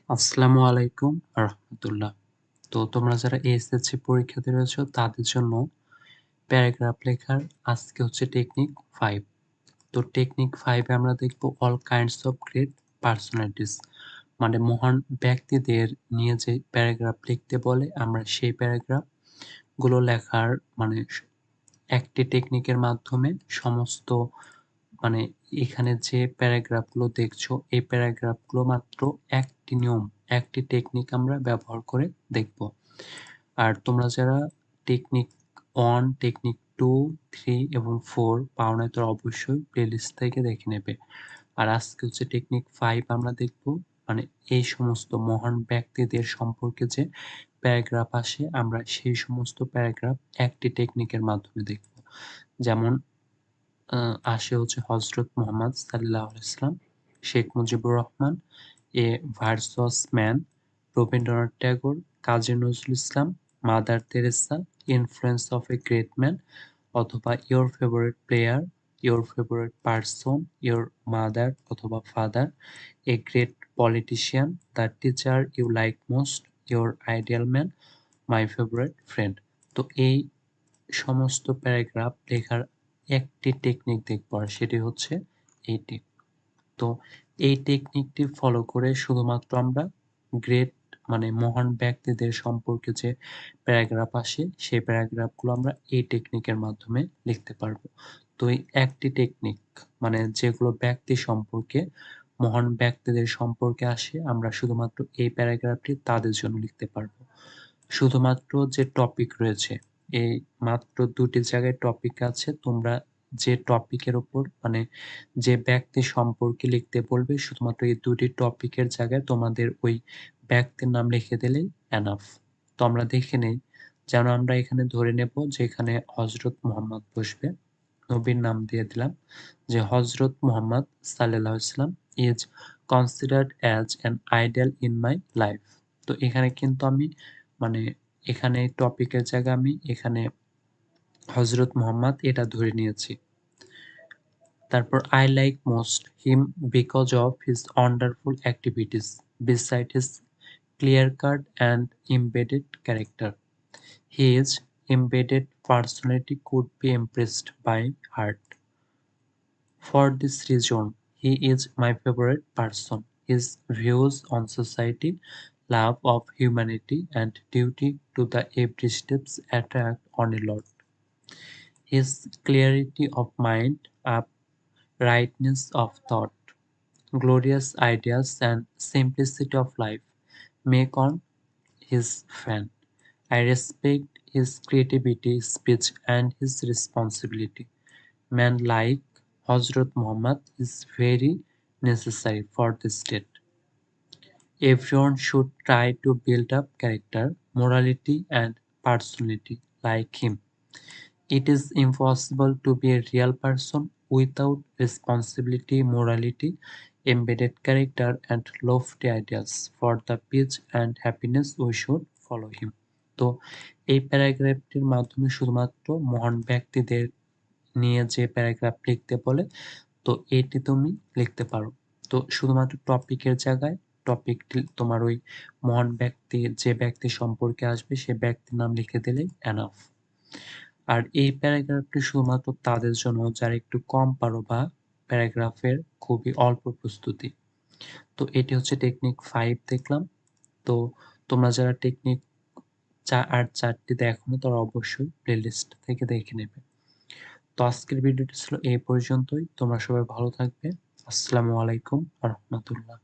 আসসালামু আলাইকুম রাহমাতুল্লাহ। তো তোমরা যারা এসএসসি পরীক্ষাতে রয়েছো তাদের জন্য প্যারাগ্রাফ লেখার আজকে হচ্ছে টেকনিক 5। তো টেকনিক 5 এ আমরা দেখব all kinds of great personalities, মানে মহান ব্যক্তিদের নিয়ে যে প্যারাগ্রাফ লিখতে বলে আমরা সেই প্যারাগ্রাফ গুলো লেখার মানে একটি টেকনিকের মাধ্যমে সমস্ত মানে এখানে যে প্যারাগ্রাফ গুলো দেখছো এই প্যারাগ্রাফ গুলো মাত্র একটি নিয়ম, একটি টেকনিক আমরা ব্যবহার করে দেখব। আর তোমরা যারা টেকনিক 1, টেকনিক 2, 3 এবং 4 পাও নাই তারা অবশ্যই প্লেলিস্ট থেকে দেখে নেবে। আর আজকে হচ্ছে টেকনিক 5 আমরা দেখব, মানে এই সমস্ত মহান ব্যক্তিদের সম্পর্কে যে প্যারাগ্রাফ আসে আমরা সেই সমস্ত প্যারাগ্রাফ একটি টেকনিকের মাধ্যমে দেখব। যেমন আসে হচ্ছে হযরত মুহাম্মদ সাল্লাল্লাহু আলাইহি ওয়াসাল্লাম, Sheikh Mujibur Rahman, a versus man, Rabindranath Tagore, Kazi Nazrul Islam, Mother Teresa, influence of a great man, অথবা your favourite player, your favourite person, your mother অথবা father, a great politician, the teacher you like most, your ideal man, my favourite friend. তো এই সমস্ত paragraph লেখার একটি technique দেখব আর সেটি হচ্ছে এইটি। তো এই টেকনিকটি ফলো করে শুধুমাত্র আমরা গ্রেট মানে মহান ব্যক্তিদের সম্পর্কে যে প্যারাগ্রাফ আসে সেই প্যারাগ্রাফগুলো আমরা এই টেকনিকের মাধ্যমে লিখতে পারবো। তো এই একটি টেকনিক মানে যেগুলো ব্যক্তি সম্পর্কে মহান ব্যক্তিদের সম্পর্কে আসে আমরা শুধুমাত্র এই প্যারাগ্রাফটি তাদের জন্য লিখতে পারবো। শুধুমাত্র যে টপিক রয়েছে এই মাত্র ২ টি জায়গায় টপিক আছে। তোমরা যে টপিকের উপর মানে যে ব্যক্তি সম্পর্কে লিখতে বলবে শুধুমাত্র এই ২ টি টপিকের জায়গায় তোমাদের ওই ব্যক্তির নাম লিখে দিলেই এনাফ। তো আমরা দেখে নেই, যেন আমরা এখানে ধরে নেব যে এখানে হযরত মুহাম্মদ বসবে। নবীর নাম দিয়ে দিলাম যে হযরত মুহাম্মদ সাল্লাল্লাহু আলাইহি ওয়াসাল্লাম is considered as an idol in my life. তো এখানে কিন্তু আমি মানে এখানে টপিকের জায়গায় আমি এখানে হযরত মুহাম্মদ এটা ধরে নিয়েছি। তারপর I like most him because of his wonderful activities beside his clear-cut and embedded character. His embedded personality could be impressed by heart. For this reason, he is my favorite person. His views on society, love of humanity, and duty to the every steps attract on a lot. His clarity of mind, uprightness of thought, glorious ideas, and simplicity of life make on his fan. I respect his creativity, speech, and his responsibility. Man like Hazrat Muhammad is very necessary for the state. Everyone should try to build up character, morality, and personality like him. It is impossible to be a real person without responsibility, morality, embedded character, and lofty ideals. For the peace and happiness, we should follow him. তো এই প্যারাগ্রাফটির মাধ্যমে শুধুমাত্র মহান ব্যক্তিদের নিয়ে যে paragraph লিখতে বলে তো এটি তুমি লিখতে পারো। তো শুধুমাত্র টপিকের জায়গায় টপিকটি তোমার ওই মহান ব্যক্তি যে ব্যক্তি সম্পর্কে আসবে সে ব্যক্তির নাম লিখে দিলেই এনাফ। আর এই প্যারাগ্রাফটি শুধুমাত্র তাদের জন্য যারা একটু কম পারো বা প্যারাগ্রাফের খুবই অল্প প্রস্তুতি। তো এটি হচ্ছে টেকনিক 5 দেখলাম। তো তোমরা যারা টেকনিক ৪ টি দেখোনি তারা অবশ্যই প্লেলিস্ট থেকে দেখে নেবে। তো আজকের ভিডিওটি ছিল এই পর্যন্তই। তোমরা সবাই ভালো থাকবে। আসসালামু আলাইকুম ওয়া রাহমাতুল্লাহ।